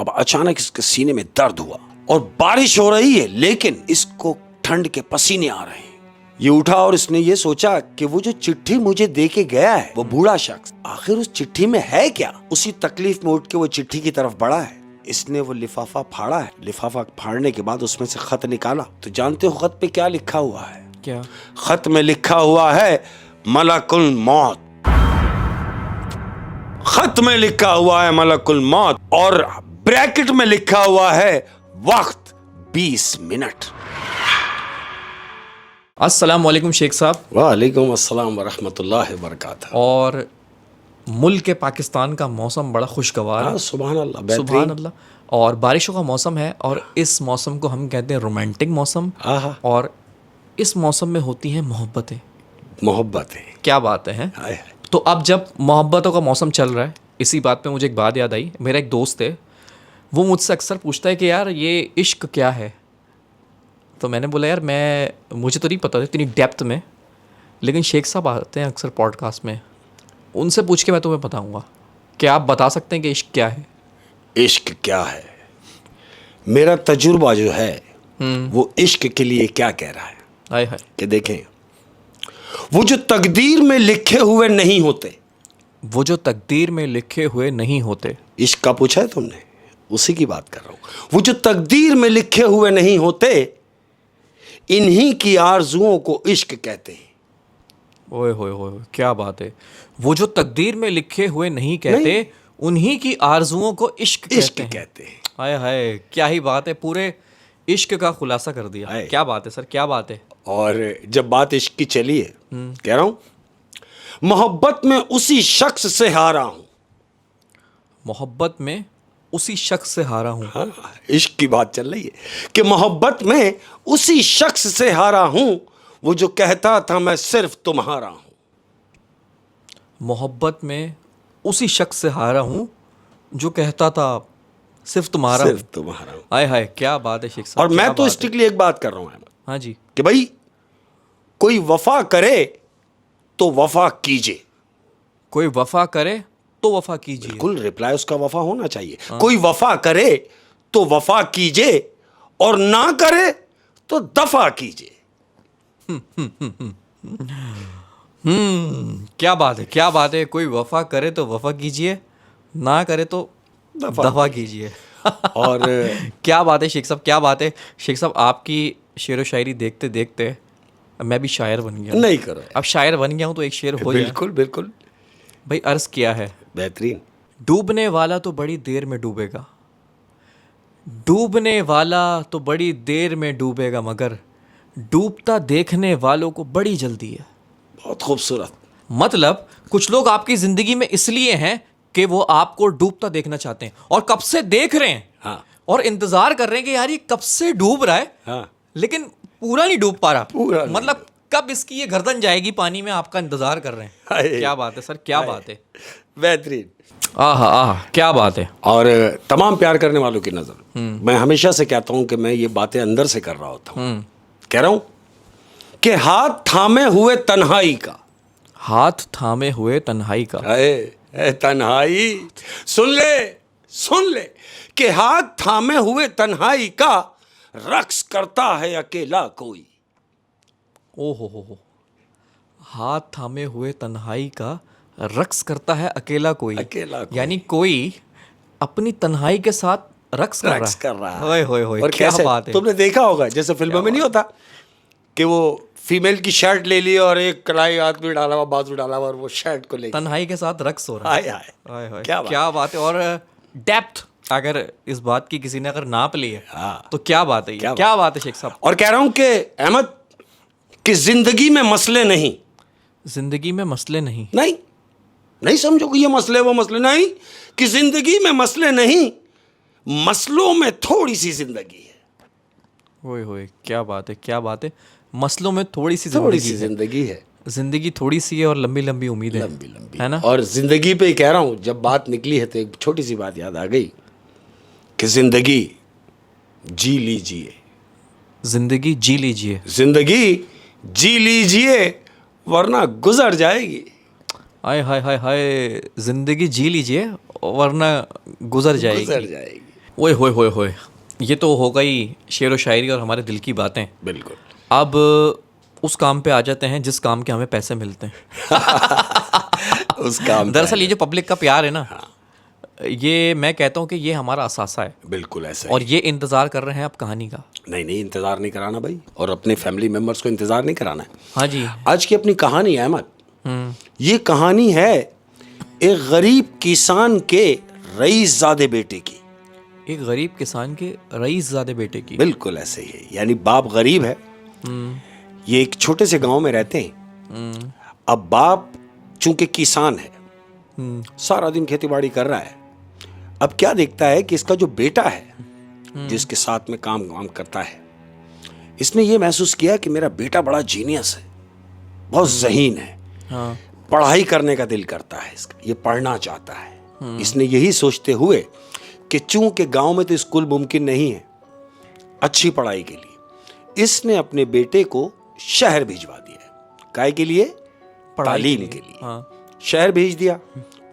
अब अचानक इसके सीने में दर्द हुआ और बारिश हो रही है, लेकिन इसको ठंड के पसीने आ रहे हैं। ये उठा और इसने ये सोचा कि वो जो चिट्ठी मुझे दे के गया है वो बूढ़ा शख्स, आखिर उस चिट्ठी में है क्या। उसी तकलीफ में उठ के वो चिट्ठी की तरफ बढ़ा है। इसने वो लिफाफा फाड़ा है। लिफाफा फाड़ने के बाद उसमें से खत निकाला। तो जानते हो खत पे क्या लिखा हुआ है? क्या? खत में लिखा हुआ है मलकुल मौत। खत में लिखा हुआ है मलकुल मौत और ब्रैकेट में लिखा हुआ है वक्त 20 मिनट। अस्सलाम वालेकुम शेख साहब। वालेकुम अस्सलाम वरहमतुल्लाहि वबरकातुहू। और मुल्क पाकिस्तान का मौसम बड़ा खुशगवार है। सुभान अल्लाह, सुभान अल्लाह। और बारिशों का मौसम है और इस मौसम को हम कहते हैं रोमांटिक मौसम। और इस मौसम में होती हैं मोहब्बतें। मोहब्बतें, क्या बात है। हाय। तो अब जब मोहब्बतों का मौसम चल रहा है, इसी बात पे मुझे एक बात याद आई। मेरा एक दोस्त है, वो मुझसे अक्सर पूछता है कि यार ये इश्क क्या है। तो मैंने बोला यार मुझे तो नहीं पता इतनी डेप्थ में, लेकिन शेख साहब आते हैं अक्सर पॉडकास्ट में, उनसे पूछ के मैं तुम्हें बताऊंगा। क्या आप बता सकते हैं कि इश्क क्या है? इश्क क्या है? मेरा तजुर्बा जो है वो इश्क के लिए क्या कह रहा है। हाय हाय। कि देखें, वो जो तकदीर में लिखे हुए नहीं होते, वो जो तकदीर में लिखे हुए नहीं होते। इश्क का पूछा है तुमने, उसी की बात कर रहा हूं। वो जो तकदीर में लिखे हुए नहीं होते, इन्हीं की आरजुओं को इश्क कहते हैं। ओए होए होए, क्या बात है। वो जो तकदीर में लिखे हुए नहीं कहते, उन्हीं की आरजुओं को इश्क कहते हैं। हाय हाय, क्या ही बात है। पूरे इश्क का खुलासा कर दिया। क्या बात है सर, क्या बात है। और जब बात इश्क की चली है, कह रहा हूं मोहब्बत में उसी शख्स से हारा हूं। मोहब्बत में उसी शख्स से हारा हूं। हाँ, इश्क की बात चल रही है कि मोहब्बत में उसी शख्स से हारा हूं, वो जो कहता था मैं सिर्फ तुम्हारा हूं। मोहब्बत में उसी शख्स से हारा हूं, जो कहता था सिर्फ तुम्हारा हूं। हाय हाय, क्या बात है शेख साहब। और मैं तो स्ट्रिक्टली एक बात कर रहा हूं अहमद, हाँ जी, कि भाई कोई वफा करे तो वफा कीजिए। कोई वफा करे तो वफा कीजिए। बिल्कुल, रिप्लाई उसका वफा होना चाहिए। कोई वफा करे तो वफा कीजिए और ना करे तो दफा कीजिए। क्या बात है, क्या बात है। कोई वफा करे तो वफा कीजिए, ना करे तो दफा कीजिए। और क्या बात है शेख साहब, क्या बात है शेख साहब। आपकी शेर व शायरी देखते देखते मैं भी शायर बन गया। नहीं करो, अब शायर बन गया हूं तो एक शेर हो जाए। बिल्कुल बिल्कुल भाई, अर्ज किया है, बेहतरीन। डूबने वाला तो बड़ी देर में डूबेगा, डूबने वाला तो बड़ी देर में डूबेगा, मगर डूबता देखने वालों को बड़ी जल्दी है। बहुत खूबसूरत। मतलब कुछ लोग आपकी जिंदगी में इसलिए हैं कि वो आपको डूबता देखना चाहते हैं और कब से देख रहे हैं। हाँ। और इंतजार कर रहे हैं कि यार ये कब से डूब रहा है। हाँ। लेकिन पूरा नहीं डूब पा रहा। पूरा मतलब कब इसकी ये गर्दन जाएगी पानी में, आपका इंतजार कर रहे हैं। क्या बात है सर, क्या बात है। बेहतरीन। आहा आहा, क्या बात है। और तमाम प्यार करने वालों की नजर, मैं हमेशा से कहता हूं कि मैं ये बातें अंदर से कर रहा होता हूं। कह रहा हूं कि हाथ थामे हुए तन्हाई का, हाथ थामे हुए तन्हाई का। तन्हाई सुन ले कि हाथ थामे हुए तन्हाई का रक्स करता है अकेला कोई। ओहो हो, हाथ थामे हुए तन्हाई का रक्स करता है अकेला कोई। यानी कोई अपनी तन्हाई के साथ रक्स कर रहा है। होए होए, और क्या कैसे बात है। तुमने देखा होगा, जैसे फिल्मों में नहीं होता कि वो फीमेल की शर्ट ले ली और एक कलाई हाथ में डाला हुआ, बाजू डाला हुआ, और वो शर्ट को ले तन्हाई के साथ रक्स हो रहा है। हाय हाय, क्या बात है। और डेप्थ अगर इस बात की किसी ने अगर नाप ली है, तो क्या बात है, क्या बात है शेख साहब। और कह रहा हूं कि अहमद, कि जिंदगी में मसले नहीं, जिंदगी में मसले नहीं, नहीं समझो कि ये मसले वो मसले नहीं, कि जिंदगी में मसले नहीं, मसलों में थोड़ी सी जिंदगी है। ओए होए, क्या बात है, क्या बात है। मसलों में थोड़ी सी जिंदगी है। जिंदगी थोड़ी सी है और लंबी लंबी उम्मीदें, लंबी है ना। और जिंदगी पे ही कह रहा हूं, जब बात निकली है तो एक छोटी सी बात याद आ गई कि जिंदगी जी लीजिए, जिंदगी जी लीजिए, जिंदगी जी लीजिए वरना गुजर जाएगी। हाय हाय हाय हाय, जिंदगी जी लीजिए वरना गुजर जाएगी। ओए होए होए होए, ये तो हो गई शेर व शायरी और हमारे दिल की बातें। बिल्कुल। अब उस काम पे आ जाते हैं जिस काम के हमें पैसे मिलते हैं। उस काम पे दरअसल आ ये जो पब्लिक का प्यार है ना, हाँ। ये मैं कहता हूँ कि ये हमारा असासा है, बिल्कुल ऐसा और ही। ये इंतज़ार कर रहे हैं अब कहानी का। नहीं नहीं, इंतजार नहीं कराना भाई, और अपने फैमिली मेंबर्स को इंतजार नहीं कराना है। हाँ जी। आज की अपनी कहानी अहमद, ये कहानी है एक गरीब किसान के रईसजादे बेटे की। एक गरीब किसान के रईसजादे बेटे की। बिल्कुल ऐसे ही है, यानी बाप गरीब है, ये एक छोटे से गांव में रहते हैं। अब बाप चूंकि किसान है, सारा दिन खेतीबाड़ी कर रहा है। अब क्या देखता है कि इसका जो बेटा है जिसके साथ में काम करता है, इसने ये महसूस किया कि मेरा बेटा बड़ा जीनियस है, बहुत ज़हीन है। हाँ। पढ़ाई करने का दिल करता है इसका, ये पढ़ना चाहता है। इसने यही सोचते हुए कि चूंकि गांव में तो स्कूल मुमकिन नहीं है अच्छी पढ़ाई के लिए, इसने अपने बेटे को शहर भिजवा दिया। काहे के लिए? तालीम के लिए। हाँ। शहर भेज दिया।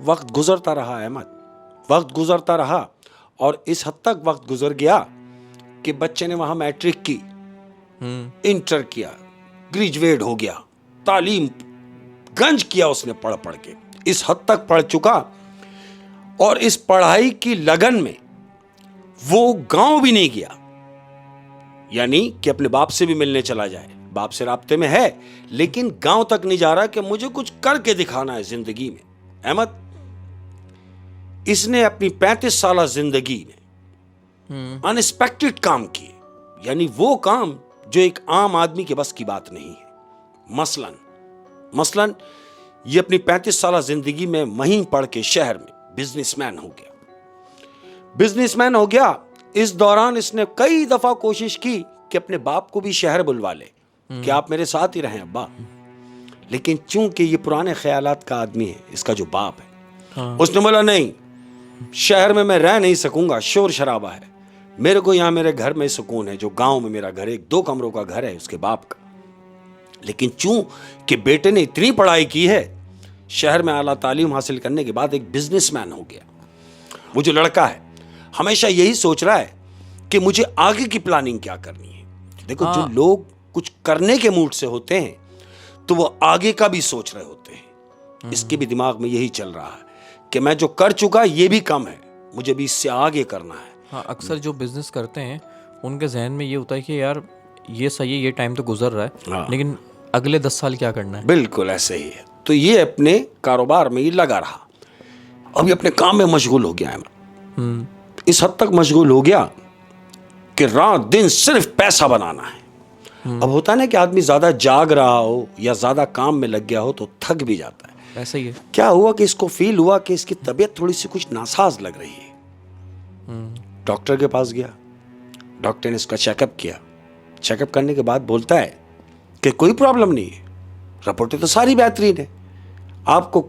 वक्त गुजरता रहा अहमद, वक्त गुजरता रहा, और इस हद तक वक्त गुजर गया कि बच्चे ने वहां मैट्रिक की, इंटर किया, ग्रेजुएट हो गया, तालीम गंज किया उसने पढ़ पढ़ के, इस हद तक पढ़ चुका। और इस पढ़ाई की लगन में वो गांव भी नहीं गया, यानी कि अपने बाप से भी मिलने चला जाए, बाप से राब्ते में है, लेकिन गांव तक नहीं जा रहा कि मुझे कुछ करके दिखाना है जिंदगी में। अहमद, इसने अपनी 35 साल जिंदगी में अनएक्सपेक्टेड काम किए, यानी वो काम जो एक आम आदमी के बस की बात नहीं है। मसलन ये अपनी 35 साल जिंदगी में वहीं पढ़ के शहर में बिजनेसमैन हो गया। इस दौरान इसने कई दफा कोशिश की कि अपने बाप को भी शहर बुलवा ले कि आप मेरे साथ ही रहें अब्बा, लेकिन चूंकि ये पुराने ख्यालात का आदमी है, इसका जो बाप है, हाँ। उसने बोला नहीं, शहर में मैं रह नहीं सकूंगा, शोर शराबा है, मेरे को यहाँ मेरे घर में सुकून है, जो गांव में मेरा घर है, 2 कमरों का घर है उसके बाप का। लेकिन चूंकि बेटे ने इतनी पढ़ाई की है, शहर में आला तालीम हासिल करने के बाद एक बिजनेसमैन हो गया, वो जो लड़का है हमेशा यही सोच रहा है कि मुझे आगे की प्लानिंग क्या करनी है। देखो, जो लोग कुछ करने के मूड से होते हैं तो वो आगे का भी सोच रहे होते हैं। इसके भी दिमाग में यही चल रहा है कि मैं जो कर चुका ये भी कम है, मुझे भी इससे आगे करना है। हाँ, अक्सर जो बिजनेस करते हैं उनके जहन में ये होता है कि यार ये सही है, ये टाइम तो गुजर रहा है, हाँ। लेकिन अगले 10 साल क्या करना है। बिल्कुल ऐसे ही है। तो ये अपने कारोबार में ही लगा रहा, अभी अपने काम में मशगूल हो गया है। इस हद तक मशगूल हो गया कि रात दिन सिर्फ पैसा बनाना है। अब होता है ना कि आदमी ज्यादा जाग रहा हो या ज्यादा काम में लग गया हो तो थक भी जाता है। ऐसा ही है। क्या हुआ कि इसको फील हुआ कि इसकी तबीयत थोड़ी सी कुछ नासाज लग रही है। डॉक्टर के पास गया, डॉक्टर ने इसका चेकअप किया। चेकअप करने के बाद बोलता है कि कोई प्रॉब्लम नहीं है, रिपोर्टें तो सारी बेहतरीन है, आपको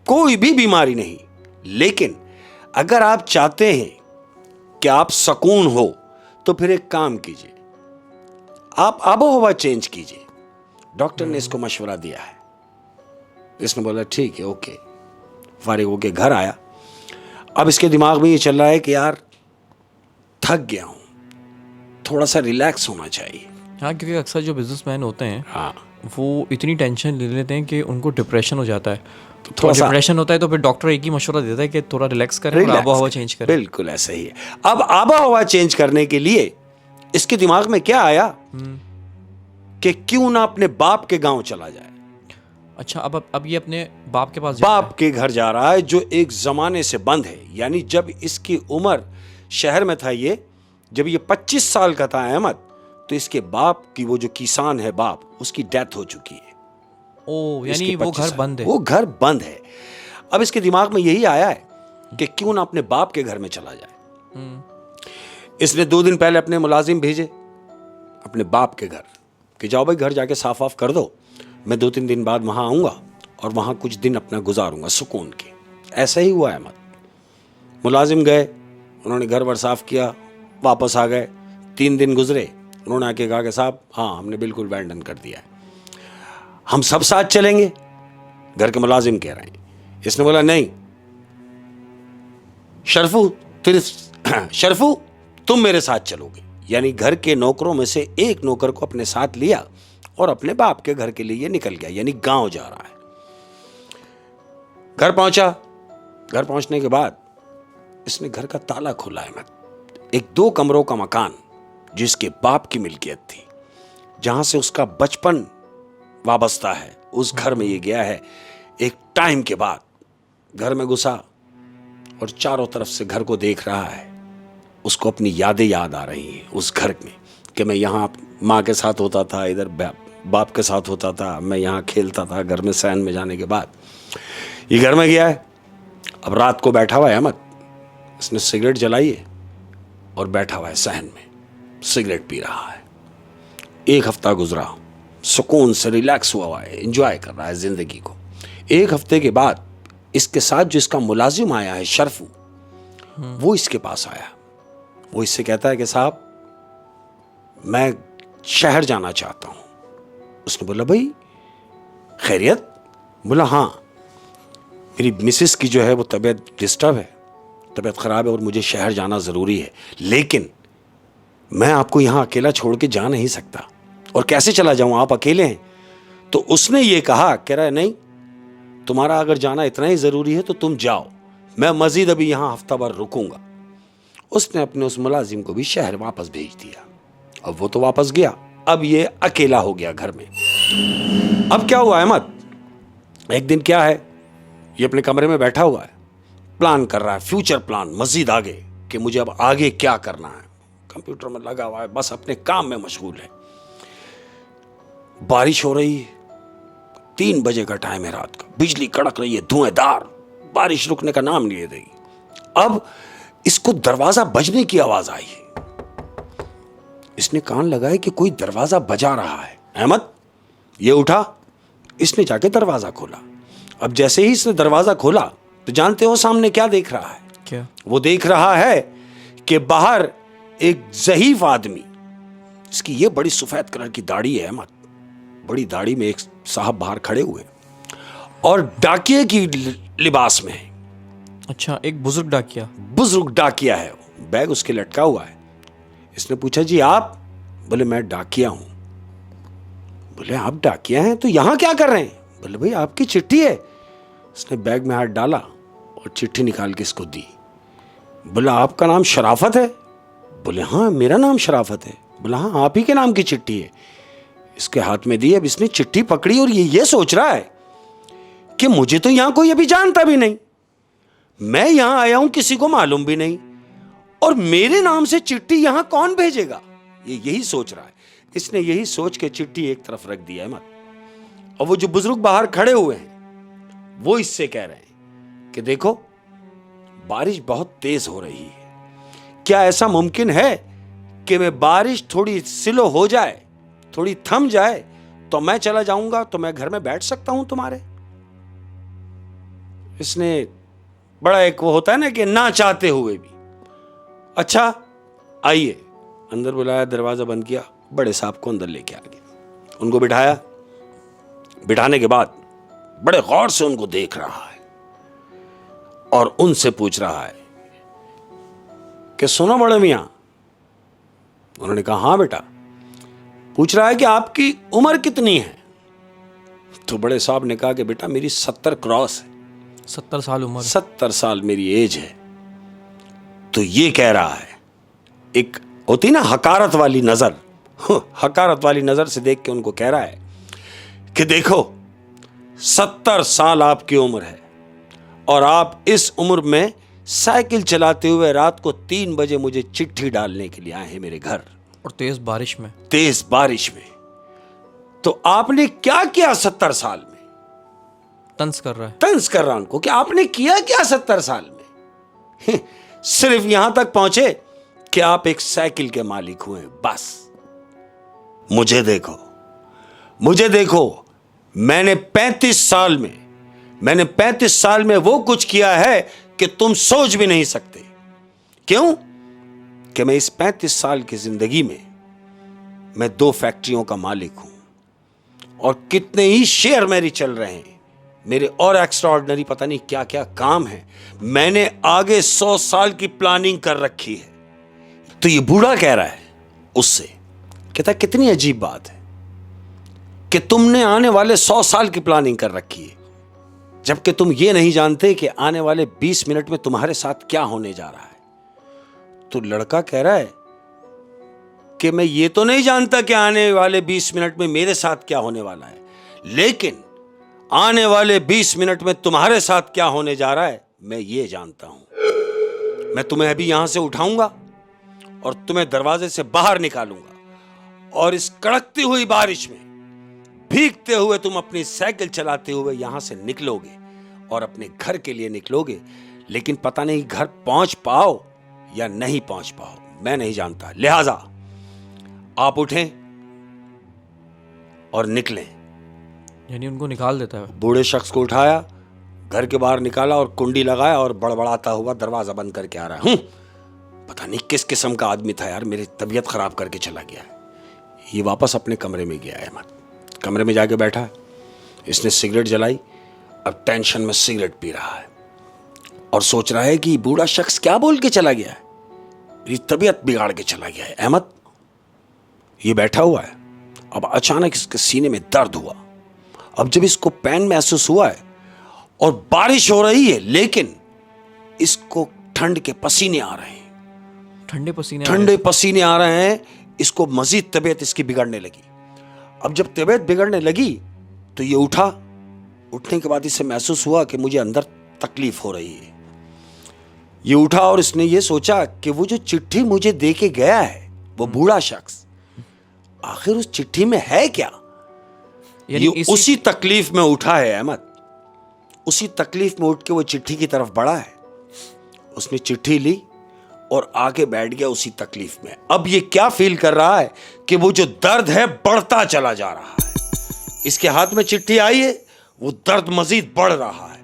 कोई भी बीमारी नहीं, लेकिन अगर आप चाहते हैं कि आप सुकून हो तो फिर एक काम कीजिए, आप आबो हवा चेंज कीजिए। डॉक्टर ने इसको मशवरा दिया है। इसने बोला ठीक है, ओके। फारिग होके घर आया। अब इसके दिमाग में ये चल रहा है कि यार थक गया हूं, थोड़ा सा रिलैक्स होना चाहिए। हाँ, क्योंकि अक्सर जो बिजनेसमैन होते हैं हाँ, वो इतनी टेंशन ले लेते हैं कि उनको डिप्रेशन हो जाता है। थोड़ा थोड़ा सा डिप्रेशन होता है तो फिर डॉक्टर एक ही मशवरा देता है कि थोड़ा रिलैक्स करें और आबो हवा चेंज करें। बिल्कुल ऐसा ही है। अब आबो हवा चेंज करने के लिए इसके दिमाग में क्या आया कि क्यों ना अपने बाप के गांव चला जाए। अच्छा, अब ये अपने बाप के पास जा रहा है। बाप के घर जा रहा है जो एक जमाने से बंद है। यानी जब इसकी उम्र शहर में था, ये जब ये 25 साल का था अहमद, तो इसके बाप की वो जो किसान है बाप, उसकी डेथ हो चुकी है। ओ, इसके यानी वो 25 घर साल, बंद है। वो घर बंद है। अब इसके दिमाग में यही आया है कि क्यों ना अपने बाप के घर में चला जाए। इसने 2 दिन पहले अपने मुलाजिम भेजे अपने बाप के घर कि जाओ भाई घर जाके साफ वाफ कर दो, मैं 2-3 दिन बाद वहां आऊंगा और वहां कुछ दिन अपना गुजारूंगा सुकून के। ऐसा ही हुआ अहमद। मुलाजिम गए, उन्होंने घर वर साफ किया, वापस आ गए। 3 दिन गुजरे, उन्होंने आके कहा कि साहब हाँ, हमने बिल्कुल अबैंडन कर दिया है, हम सब साथ चलेंगे। घर के मुलाजिम कह रहे हैं। इसने बोला नहीं शरफू, तेरे शरफू, तुम मेरे साथ चलोगे। यानी घर के नौकरों में से एक नौकर को अपने साथ लिया और अपने बाप के घर के लिए निकल गया, यानी गांव जा रहा है। घर पहुंचा। घर पहुंचने के बाद इसने घर का ताला खोला है। एक 2 कमरों का मकान जिसके बाप की मिल्कियत थी, जहां से उसका बचपन वाबस्ता है, उस घर में ये गया है। एक टाइम के बाद घर में घुसा और चारों तरफ से घर को देख रहा है। उसको अपनी यादें याद आ रही हैं उस घर में, कि मैं यहाँ माँ के साथ होता था, इधर बाप के साथ होता था, मैं यहाँ खेलता था। घर में सैन में जाने के बाद ये घर में गया है। अब रात को बैठा हुआ है अहमद, इसने सिगरेट जलाई है और बैठा हुआ है सहन में, सिगरेट पी रहा है। 1 हफ्ता गुजरा, सुकून से रिलैक्स हुआ है, एंजॉय कर रहा है जिंदगी को। 1 हफ्ते के बाद इसके साथ जो इसका मुलाजिम आया है शरफू, वो इसके पास आया। वो इससे कहता है कि साहब मैं शहर जाना चाहता हूं। उसने बोला भाई खैरियत? बोला हाँ, मेरी मिसेस की जो है वो तबीयत डिस्टर्ब है, तबीयत ख़राब है और मुझे शहर जाना ज़रूरी है, लेकिन मैं आपको यहाँ अकेला छोड़ के जा नहीं सकता। और कैसे चला जाऊँ, आप अकेले हैं। तो उसने ये कहा, कह रहा है नहीं, तुम्हारा अगर जाना इतना ही ज़रूरी है तो तुम जाओ, मैं मज़ीद अभी यहाँ हफ्ता भर रुकूंगा। उसने अपने उस मुलाजिम को भी शहर वापस भेज दिया। अब वो तो वापस गया, अब ये अकेला हो गया घर में। अब क्या हुआ अहमद, एक दिन क्या है, ये अपने कमरे में बैठा हुआ है, प्लान कर रहा है, फ्यूचर प्लान मजीद आगे, कि मुझे अब आगे क्या करना है। कंप्यूटर में लगा हुआ है, बस अपने काम में मशगूल है। बारिश हो रही है, 3 बजे का टाइम है रात का, बिजली कड़क रही है, धुएंधार, बारिश रुकने का नाम नहीं ले रही। अब इसको दरवाजा बजने की आवाज आई है। इसने कान लगाए कि कोई दरवाजा बजा रहा है। अहमद ये उठा, इसने जाके दरवाजा खोला। अब जैसे ही इसने दरवाजा खोला तो जानते हो सामने क्या देख रहा है? क्या? वो देख रहा है कि बाहर एक ज़हीफ आदमी, इसकी ये बड़ी सफेद कलर की दाढ़ी है अहमद, बड़ी दाढ़ी में एक साहब बाहर खड़े हुए और डाकिये की लिबास में है। अच्छा, एक बुजुर्ग डाकिया? बुजुर्ग डाकिया है, बैग उसके लटका हुआ है। इसने पूछा जी आप? बोले मैं डाकिया हूं। बोले आप डाकिया हैं तो यहां क्या कर रहे हैं? बोले भाई आपकी चिट्ठी है। उसने बैग में हाथ डाला और चिट्ठी निकाल के इसको दी। बोला आपका नाम शराफत है? बोले हाँ मेरा नाम शराफत है। बोला हाँ आप ही के नाम की चिट्ठी है। इसके हाथ में दी। अब इसने चिट्ठी पकड़ी और ये सोच रहा है कि मुझे तो यहां कोई अभी जानता भी नहीं, मैं यहां आया हूं किसी को मालूम भी नहीं, और मेरे नाम से चिट्ठी यहां कौन भेजेगा, ये यही सोच रहा है। इसने यही सोच के चिट्ठी एक तरफ रख दिया है मत। और वो जो बुजुर्ग बाहर खड़े हुए हैं वो इससे कह रहे हैं कि देखो बारिश बहुत तेज हो रही है, क्या ऐसा मुमकिन है कि मैं बारिश थोड़ी स्लो हो जाए, थोड़ी थम जाए तो मैं चला जाऊंगा, तो मैं घर में बैठ सकता हूं तुम्हारे। इसने बड़ा एक वो होता है ना कि ना चाहते हुए भी, अच्छा आइए, अंदर बुलाया, दरवाजा बंद किया, बड़े साहब को अंदर लेके आ गया, उनको बिठाया। बिठाने के बाद बड़े गौर से उनको देख रहा है और उनसे पूछ रहा है कि सुनो बड़े मियां। उन्होंने कहा हाँ बेटा। पूछ रहा है कि आपकी उम्र कितनी है? तो बड़े साहब ने कहा कि बेटा मेरी 70 क्रॉस है। 70 साल उम्र? 70 साल मेरी एज है। तो ये कह रहा है, एक होती ना हकारत वाली नजर, हकारत वाली नजर से देख के उनको कह रहा है कि देखो 70 साल आपकी उम्र है और आप इस उम्र में साइकिल चलाते हुए रात को 3 बजे मुझे चिट्ठी डालने के लिए आए हैं मेरे घर, और तेज बारिश में। तेज बारिश में। तो आपने क्या किया 70 साल में? तंज कर रहा है, तंज कर रहा उनको कि आपने किया क्या 70 साल में? सिर्फ यहां तक पहुंचे कि आप एक साइकिल के मालिक हुए, बस। मुझे देखो, मुझे देखो, मैंने 35 साल में वो कुछ किया है कि तुम सोच भी नहीं सकते। क्यों? कि मैं इस 35 साल की जिंदगी में मैं 2 फैक्ट्रियों का मालिक हूं और कितने ही शेयर मेरी चल रहे हैं, मेरे और एक्स्ट्राऑर्डिनरी पता नहीं क्या क्या काम है। मैंने आगे 100 साल की प्लानिंग कर रखी है। तो ये बूढ़ा कह रहा है उससे, कहता कितनी अजीब बात है कि तुमने आने वाले 100 साल की प्लानिंग कर रखी है, जबकि तुम ये नहीं जानते कि आने वाले 20 मिनट में तुम्हारे साथ क्या होने जा रहा है। तो लड़का कह रहा है कि मैं ये तो नहीं जानता कि आने वाले 20 मिनट में मेरे साथ क्या होने वाला है, लेकिन आने वाले 20 मिनट में तुम्हारे साथ क्या होने जा रहा है मैं ये जानता हूं। मैं तुम्हें अभी यहां से उठाऊंगा और तुम्हें दरवाजे से बाहर निकालूंगा, और इस कड़कती हुई बारिश में भीगते हुए तुम अपनी साइकिल चलाते हुए यहां से निकलोगे और अपने घर के लिए निकलोगे। लेकिन पता नहीं घर पहुंच पाओ या नहीं पहुंच पाओ, मैं नहीं जानता। लिहाजा आप उठें और निकलें। यानी उनको निकाल देता है। बूढ़े शख्स को उठाया, घर के बाहर निकाला और कुंडी लगाया और बड़बड़ाता हुआ दरवाजा बंद करके आ रहा है। पता नहीं किस किस्म का आदमी था यार, मेरी तबीयत खराब करके चला गया है। ये वापस अपने कमरे में गया है। कमरे में जाके बैठा है, इसने सिगरेट जलाई, अब टेंशन में सिगरेट पी रहा है और सोच रहा है कि बूढ़ा शख्स क्या बोल के चला गया है, मेरी तबीयत बिगाड़ के चला गया है। अहमद ये बैठा हुआ है, अब अचानक इसके सीने में दर्द हुआ। अब जब इसको पेन महसूस हुआ है और बारिश हो रही है, लेकिन इसको ठंड के पसीने आ रहे हैं, ठंडे पसीने आ रहे हैं। इसको मजीद तबीयत इसकी बिगड़ने लगी। अब जब तबीयत बिगड़ने लगी तो ये उठा। उठने के बाद इसे महसूस हुआ कि मुझे अंदर तकलीफ हो रही है। ये उठा और इसने ये सोचा कि वो जो चिट्ठी मुझे दे के गया है वो बूढ़ा शख्स, आखिर उस चिट्ठी में है क्या। ये उसी तकलीफ में उठा है अहमद, उसी तकलीफ में उठ के वो चिट्ठी की तरफ बढ़ा है। उसने चिट्ठी ली और आके बैठ गया उसी तकलीफ में। अब ये क्या फील कर रहा है कि वो जो दर्द है बढ़ता चला जा रहा है। इसके हाथ में चिट्ठी आई है, वो दर्द मजीद बढ़ रहा है।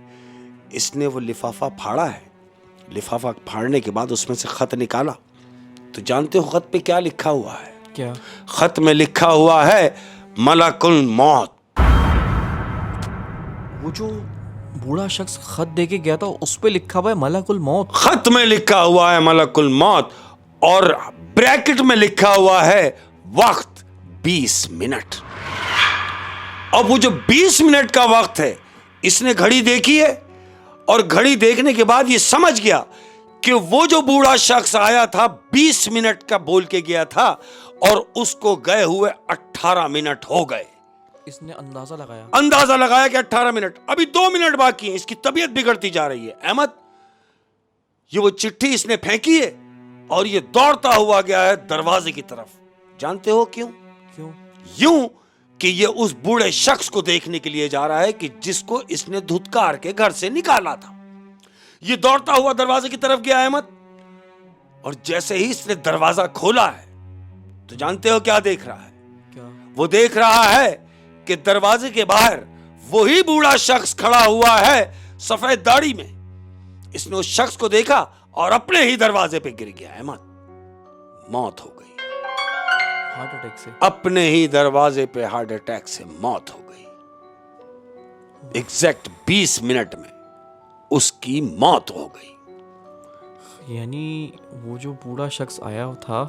इसने वो लिफाफा फाड़ा है। लिफाफा फाड़ने के बाद उसमें से खत निकाला। तो जानते हो खत पे क्या लिखा हुआ है? क्या? खत में लिखा हुआ है मलकुल मौत। वो जो बूढ़ा शख्स खत दे के गया था उस पे लिखा हुआ है मलकुल मौत। खत में लिखा हुआ है मलकुल मौत और ब्रैकेट में लिखा हुआ है वक्त 20 मिनट। अब वो जो 20 मिनट का वक्त है, इसने घड़ी देखी है और घड़ी देखने के बाद ये समझ गया कि वो जो बूढ़ा शख्स आया था 20 मिनट का बोल के गया था और उसको गए हुए 18 मिनट हो गए। इसने अंदाजा लगाया कि 18 मिनट, अभी 2 मिनट बाकी है। इसकी तबीयत बिगड़ती जा रही है। अहमद ये वो चिट्ठी इसने फेंकी है और ये दौड़ता हुआ गया है दरवाजे की तरफ। जानते हो क्यों? यूं कि ये उस बूढ़े शख्स को देखने के लिए जा रहा है कि जिसको इसने धुतकार के घर से निकाला था। ये दौड़ता हुआ दरवाजे की तरफ गया अहमद, और जैसे ही इसने दरवाजा खोला है तो जानते हो क्या देख रहा है? क्या? वो देख रहा है कि दरवाजे के बाहर वही बूढ़ा शख्स खड़ा हुआ है सफेद दाढ़ी में। इसने उस शख्स को देखा और अपने ही दरवाजे पे गिर गया। अहमद मौत हो गई, हार्ट अटैक से। अपने ही दरवाजे पे हार्ट अटैक से मौत हो गई। एग्जैक्ट 20 मिनट में उसकी मौत हो गई। यानी वो जो बूढ़ा शख्स आया था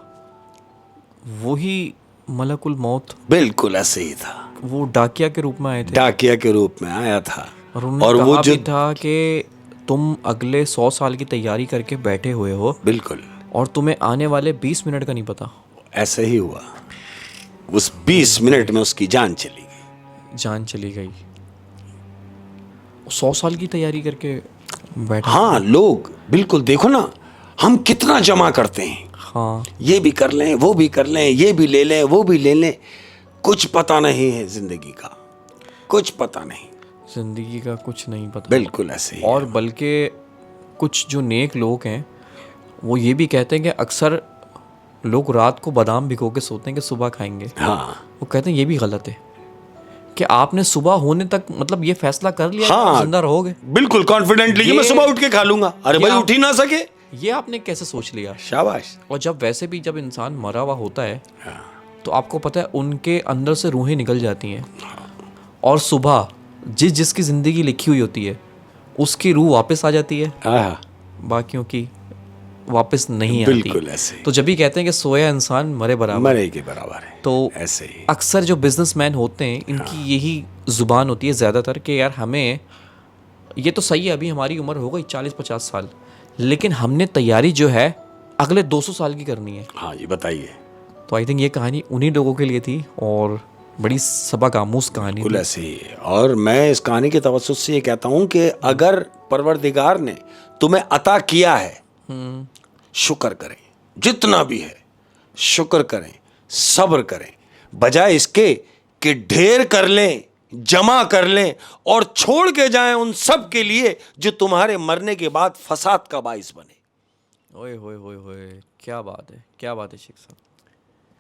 वही मलकुल मौत। बिल्कुल ऐसे ही था। वो डाकिया के रूप में आए थे। डाकिया के रूप में आया था और वो जो था कि तुम अगले 100 साल की तैयारी करके बैठे हुए हो। बिल्कुल। और तुम्हें आने वाले 20 मिनट का नहीं पता। ऐसे ही हुआ। उस 20 मिनट में उसकी जान चली गई। 100 साल की तैयारी करके बैठे। हाँ, लोग बिल्कुल देखो ना, हम कितना जमा करते हैं। हाँ, ये भी कर लें, वो भी कर लें, ये भी ले लें, वो भी ले लें। कुछ पता नहीं है जिंदगी का, कुछ पता नहीं, जिंदगी का कुछ नहीं पता। बिल्कुल ऐसे ही। और बल्कि कुछ जो नेक लोग हैं वो ये भी कहते हैं कि अक्सर लोग रात को बादाम भिगो के सोते हैं कि सुबह खाएंगे। हाँ, वो कहते हैं ये भी गलत है कि आपने सुबह होने तक मतलब ये फैसला कर लिया। हाँ, जिंदा रहोगे बिल्कुल कॉन्फिडेंटली कि मैं सुबह उठ के खा लूंगा। अरे भाई उठ ही ना सके, ये आपने कैसे सोच लिया? शाबाश। और जब वैसे भी जब इंसान मरा हुआ होता है तो आपको पता है उनके अंदर से रूहें निकल जाती हैं और सुबह जिसकी ज़िंदगी लिखी हुई होती है उसकी रूह वापस आ जाती है, हाँ, बाकियों की वापस नहीं आती। बिल्कुल ऐसे ही। तो जब भी कहते हैं कि सोया इंसान मरे बराबर, मरे के बराबर है, तो ऐसे ही। अक्सर जो बिजनेसमैन होते हैं इनकी यही ज़ुबान होती है ज़्यादातर कि यार हमें ये तो सही है, अभी हमारी उम्र हो गई 40-50 साल, लेकिन हमने तैयारी जो है अगले 200 साल की करनी है। हाँ जी, बताइए। तो आई थिंक ये कहानी उन्हीं लोगों के लिए थी और बड़ी सबक आमूज कहानी बिल्कुल थी। ऐसे ही है। और मैं इस कहानी के तवज्जुह से ये कहता हूँ कि अगर परवरदिगार ने तुम्हें अता किया है, शुक्र करें, जितना भी है शुक्र करें, सब्र करें, बजाय इसके कि ढेर कर लें, जमा कर लें और छोड़ के जाएं उन सब के लिए जो तुम्हारे मरने के बाद फसाद का बाइस बने। ओए होए होए होए, क्या बात है, क्या बात है शेख साहब।